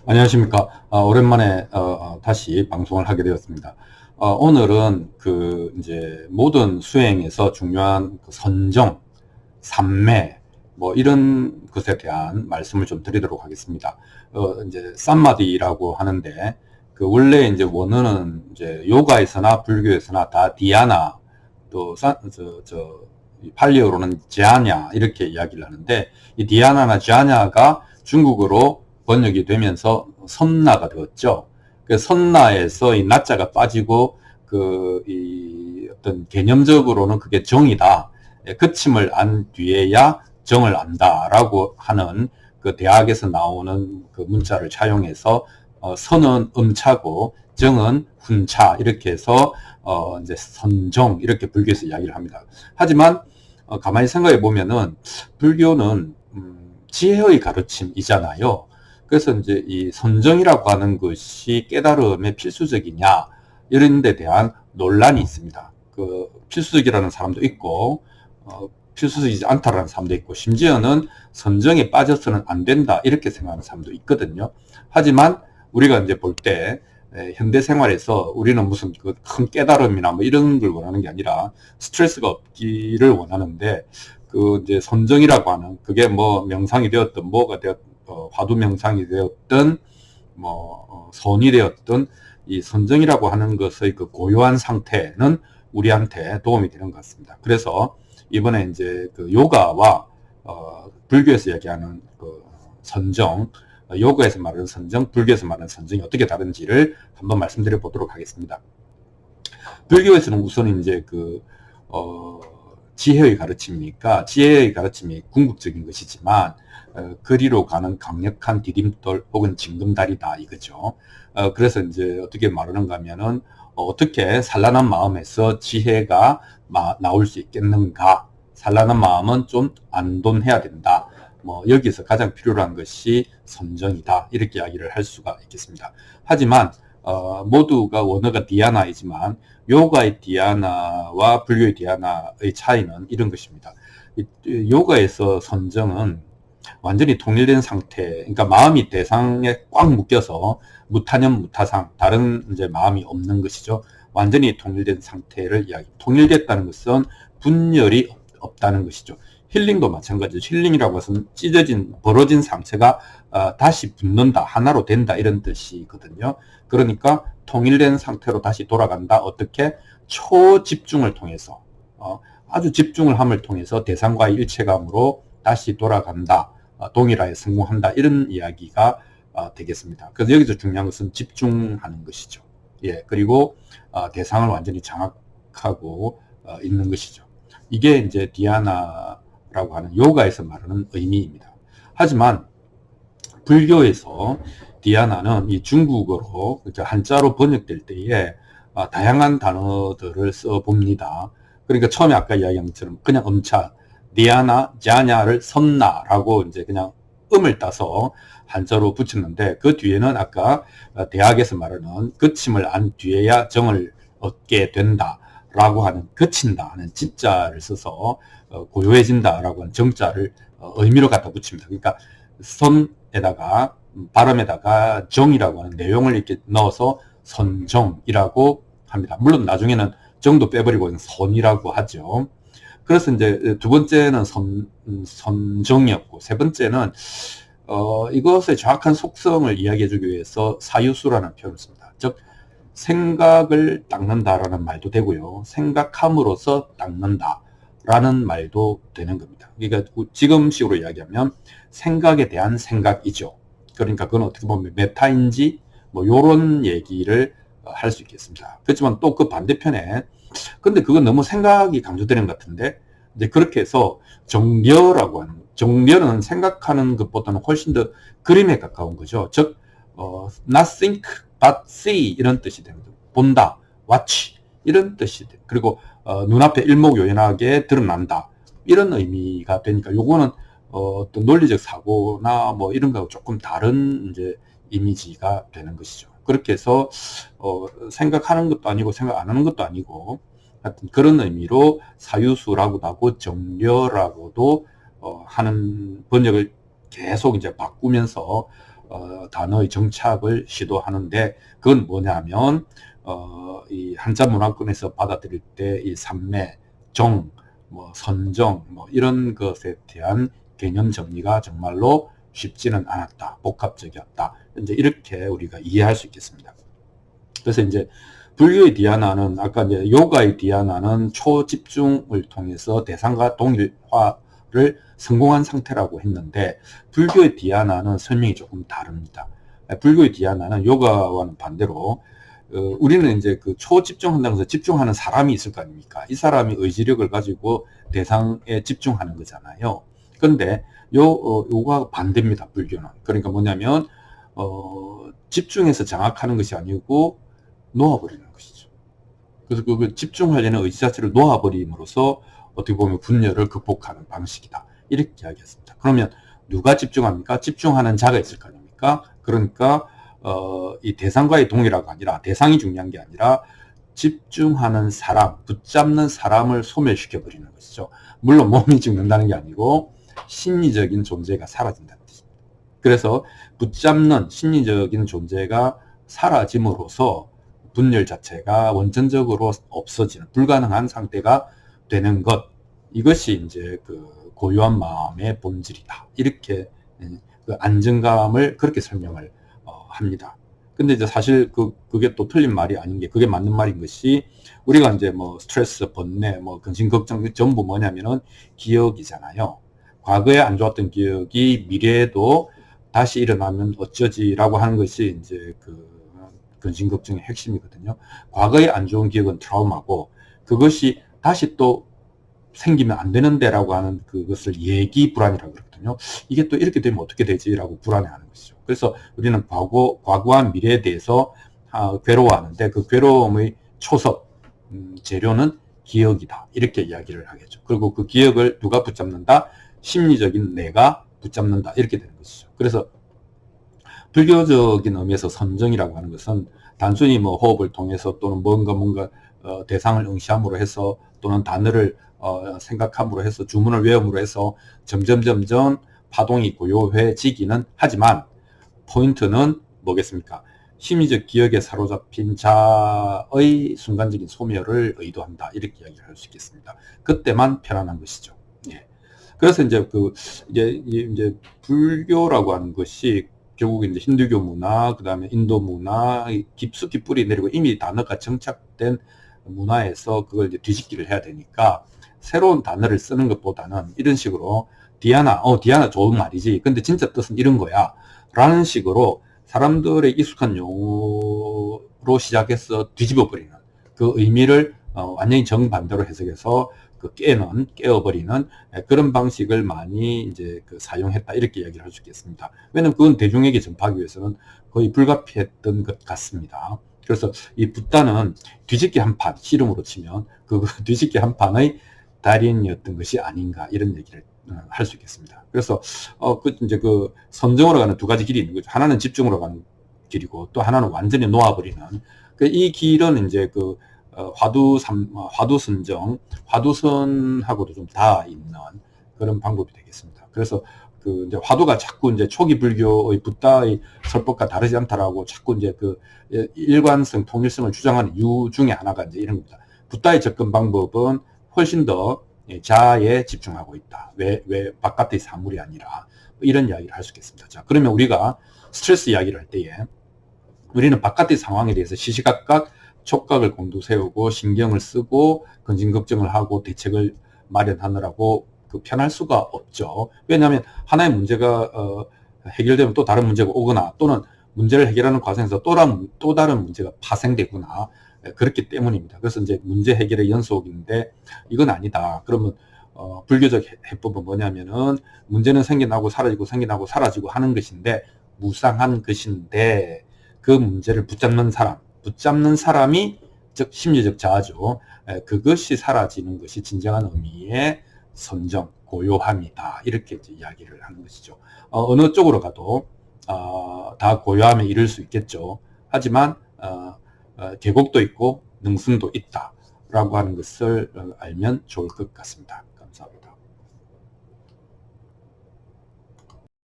안녕하십니까. 오랜만에 다시 방송을 하게 되었습니다. 오늘은 이제 모든 수행에서 중요한 선정, 삼매, 뭐 이런 것에 대한 말씀을 좀 드리도록 하겠습니다. 이제 삼마디라고 하는데 원래 이제 원어는 이제 요가에서나 불교에서나 다 디아나, 또 팔리어로는 제아냐 이렇게 이야기를 하는데, 이 디아나나 제아냐가 중국어로 번역이 되면서 선나가 되었죠. 그 선나에서 이 나자가 빠지고 이 어떤 개념적으로는 그게 정이다. 그침을 안 뒤에야 정을 안다라고 하는 그 대학에서 나오는 그 문자를 차용해서 선은 음차고 정은 훈차 이렇게 해서 이제 선정 이렇게 불교에서 이야기를 합니다. 하지만 가만히 생각해 보면은 불교는 지혜의 가르침이잖아요. 그래서 이제 이 선정이라고 하는 것이 깨달음의 필수적이냐 이런 데 대한 논란이 있습니다. 필수적이라는 사람도 있고 필수적이지 않다라는 사람도 있고, 심지어는 선정에 빠져서는 안 된다 이렇게 생각하는 사람도 있거든요. 하지만 우리가 이제 볼 때 현대 생활에서 우리는 무슨 큰 깨달음이나 뭐 이런 걸 원하는 게 아니라 스트레스가 없기를 원하는데, 이제 선정이라고 하는 그게 뭐 명상이 되었든 뭐가 되었든 화두 명상이 되었든 뭐 선이 되었든 이 선정이라고 하는 것의 그 고요한 상태는 우리한테 도움이 되는 것 같습니다. 그래서 이번에 이제 요가와 불교에서 얘기하는 선정, 요가에서 말하는 선정, 불교에서 말하는 선정이 어떻게 다른지를 한번 말씀드려 보도록 하겠습니다. 불교에서는 우선 이제 지혜의 가르침이니까 지혜의 가르침이 궁극적인 것이지만 그리로 가는 강력한 디딤돌 혹은 징검다리다 이거죠. 그래서 이제 어떻게 말하는가 하면은 어떻게 산란한 마음에서 지혜가 나올 수 있겠는가. 산란한 마음은 좀 안돈해야 된다. 뭐 여기서 가장 필요한 것이 선정이다 이렇게 이야기를 할 수가 있겠습니다. 하지만 모두가 원어가 디아나이지만 요가의 디아나와 불교의 디아나의 차이는 이런 것입니다. 요가에서 선정은 완전히 통일된 상태, 그러니까 마음이 대상에 꽉 묶여서 무타념 무타상, 다른 이제 마음이 없는 것이죠. 완전히 통일된 상태를 통일됐다는 것은 분열이 없다는 것이죠. 힐링도 마찬가지죠. 힐링이라고 해서 벌어진 상처가 다시 붙는다, 하나로 된다 이런 뜻이거든요. 그러니까 통일된 상태로 다시 돌아간다. 어떻게? 초집중을 통해서 아주 집중을 함을 통해서 대상과의 일체감으로 다시 돌아간다. 동일하게 성공한다. 이런 이야기가 되겠습니다. 그래서 여기서 중요한 것은 집중하는 것이죠. 예, 그리고 대상을 완전히 장악하고 있는 것이죠. 이게 이제 디아나라고 하는 요가에서 말하는 의미입니다. 하지만 불교에서 디아나는 이 중국어로 한자로 번역될 때에 다양한 단어들을 써봅니다. 그러니까 처음에 아까 이야기한 것처럼 그냥 음차, 디아나, 자냐를 선나라고 이제 그냥 음을 따서 한자로 붙였는데, 그 뒤에는 아까 대학에서 말하는 그침을 안 뒤에야 정을 얻게 된다라고 하는 그친다 하는 진자를 써서 고요해진다라고 하는 정자를 의미로 갖다 붙입니다. 그러니까 선에다가 발음에다가 정이라고 하는 내용을 이렇게 넣어서 선정이라고 합니다. 물론 나중에는 정도 빼버리고 선이라고 하죠. 그래서 이제 두 번째는 선정이었고, 세 번째는 이것의 정확한 속성을 이야기해주기 위해서 사유수라는 표현을 씁니다. 즉 생각을 닦는다라는 말도 되고요, 생각함으로써 닦는다라는 말도 되는 겁니다. 그러니까 지금식으로 이야기하면 생각에 대한 생각이죠. 그러니까 그건 어떻게 보면 메타인지 뭐 요런 얘기를 할 수 있겠습니다. 그렇지만 또 그 반대편에, 근데 그건 너무 생각이 강조되는 것 같은데, 이제 그렇게 해서 정려라고 하는, 정려는 생각하는 것보다는 훨씬 더 그림에 가까운 거죠. 즉 not think but see 이런 뜻이 됩니다. 본다, watch 이런 뜻이 돼. 그리고 눈앞에 일목요연하게 드러난다 이런 의미가 되니까, 요거는 어떤 논리적 사고나 뭐 이런 거하고 조금 다른 이제 이미지가 되는 것이죠. 그렇게 해서 생각하는 것도 아니고 생각 안 하는 것도 아니고 하여튼 그런 의미로 사유수라고도 하고 정려라고도 하는 번역을 계속 이제 바꾸면서 단어의 정착을 시도하는데, 그건 뭐냐면 이 한자 문화권에서 받아들일 때 이 삼매, 정, 뭐 선정, 뭐 이런 것에 대한 개념 정리가 정말로 쉽지는 않았다, 복합적이었다, 이제 이렇게 우리가 이해할 수 있겠습니다. 그래서 이제 불교의 디아나는, 아까 이제 요가의 디아나는 초집중을 통해서 대상과 동일화를 성공한 상태라고 했는데, 불교의 디아나는 설명이 조금 다릅니다. 불교의 디아나는 요가와는 반대로 우리는 이제 그 초집중한다고 해서 집중하는 사람이 있을 거 아닙니까? 이 사람이 의지력을 가지고 대상에 집중하는 거잖아요. 그런데 요가 반대입니다, 불교는. 그러니까 뭐냐면 집중해서 장악하는 것이 아니고 놓아버리는 것이죠. 그래서 그 집중하려는 의지 자체를 놓아버림으로써 어떻게 보면 분열을 극복하는 방식이다, 이렇게 이야기했습니다. 그러면 누가 집중합니까? 집중하는 자가 있을 거 아닙니까? 그러니까 이 대상과의 동의라가 아니라, 대상이 중요한 게 아니라 집중하는 사람, 붙잡는 사람을 소멸시켜 버리는 것이죠. 물론 몸이 죽는다는 게 아니고 심리적인 존재가 사라진다는 뜻입니다. 그래서 붙잡는 심리적인 존재가 사라짐으로써 분열 자체가 원천적으로 없어지는, 불가능한 상태가 되는 것, 이것이 이제 그 고요한 마음의 본질이다, 이렇게 그 안정감을 그렇게 설명을 합니다. 근데 이제 사실 그게 또 틀린 말이 아닌 게, 그게 맞는 말인 것이, 우리가 이제 뭐 스트레스, 번뇌, 뭐 근심 걱정 전부 뭐냐면은 기억이잖아요. 과거에 안 좋았던 기억이 미래에도 다시 일어나면 어쩌지라고 하는 것이 이제 그 근심 걱정의 핵심이거든요. 과거에 안 좋은 기억은 트라우마고, 그것이 다시 또 생기면 안 되는데라고 하는 그것을 예기 불안이라고 그러거든요. 이게 또 이렇게 되면 어떻게 되지라고 불안해하는 것이죠. 그래서 우리는 과거와 미래에 대해서 괴로워하는데, 그 괴로움의 초석, 재료는 기억이다, 이렇게 이야기를 하겠죠. 그리고 그 기억을 누가 붙잡는다? 심리적인 내가 붙잡는다, 이렇게 되는 것이죠. 그래서 불교적인 의미에서 선정이라고 하는 것은 단순히 뭐 호흡을 통해서 또는 뭔가 대상을 응시함으로 해서, 또는 단어를 생각함으로 해서, 주문을 외움으로 해서 점점 파동이 고요해지기는 하지만, 포인트는 뭐겠습니까? 심리적 기억에 사로잡힌 자의 순간적인 소멸을 의도한다, 이렇게 이야기를 할 수 있겠습니다. 그때만 편안한 것이죠. 예. 그래서 이제 불교라고 하는 것이 결국 이제 힌두교 문화, 그 다음에 인도 문화, 깊숙이 뿌리 내리고 이미 단어가 정착된 문화에서 그걸 이제 뒤집기를 해야 되니까, 새로운 단어를 쓰는 것보다는 이런 식으로 디아나 좋은 말이지, 근데 진짜 뜻은 이런 거야 라는 식으로 사람들의 익숙한 용어로 시작해서 뒤집어 버리는, 그 의미를 완전히 정반대로 해석해서 깨어버리는 그런 방식을 많이 이제 사용했다, 이렇게 이야기를 할 수 있겠습니다. 왜냐면 그건 대중에게 전파하기 위해서는 거의 불가피했던 것 같습니다. 그래서 이 붓다는 뒤집기 한 판, 씨름으로 치면 그 뒤집기 한 판의 달인이었던 것이 아닌가, 이런 얘기를 할 수 있겠습니다. 그래서 이제 그 선정으로 가는 두 가지 길이 있는 거죠. 하나는 집중으로 가는 길이고, 또 하나는 완전히 놓아버리는. 이 길은 이제 화두선정, 화두선하고도 좀 닿아 있는 그런 방법이 되겠습니다. 그래서 이제 화두가 자꾸 이제 초기 불교의 붓다의 설법과 다르지 않다라고 자꾸 이제 일관성, 통일성을 주장하는 이유 중에 하나가 이제 이런 겁니다. 붓다의 접근 방법은 훨씬 더 자아에 집중하고 있다. 왜 바깥의 사물이 아니라, 이런 이야기를 할 수 있겠습니다. 자, 그러면 우리가 스트레스 이야기를 할 때에 우리는 바깥의 상황에 대해서 시시각각 촉각을 곤두세우고 신경을 쓰고 근심 걱정을 하고 대책을 마련하느라고 편할 수가 없죠. 왜냐하면 하나의 문제가 해결되면 또 다른 문제가 오거나, 또는 문제를 해결하는 과정에서 또 다른 문제가 파생되거나, 그렇기 때문입니다. 그래서 이제 문제 해결의 연속인데, 이건 아니다. 그러면 불교적 해법은 뭐냐면은, 문제는 생겨나고 사라지고 생겨나고 사라지고 하는 것인데, 무상한 것인데, 그 문제를 붙잡는 사람이 즉 심리적 자아죠. 그것이 사라지는 것이 진정한 의미의 선정, 고요함이다, 이렇게 이제 이야기를 하는 것이죠. 어느 쪽으로 가도 다 고요함에 이를 수 있겠죠. 하지만 계곡도 있고 능선도 있다라고 하는 것을 알면 좋을 것 같습니다.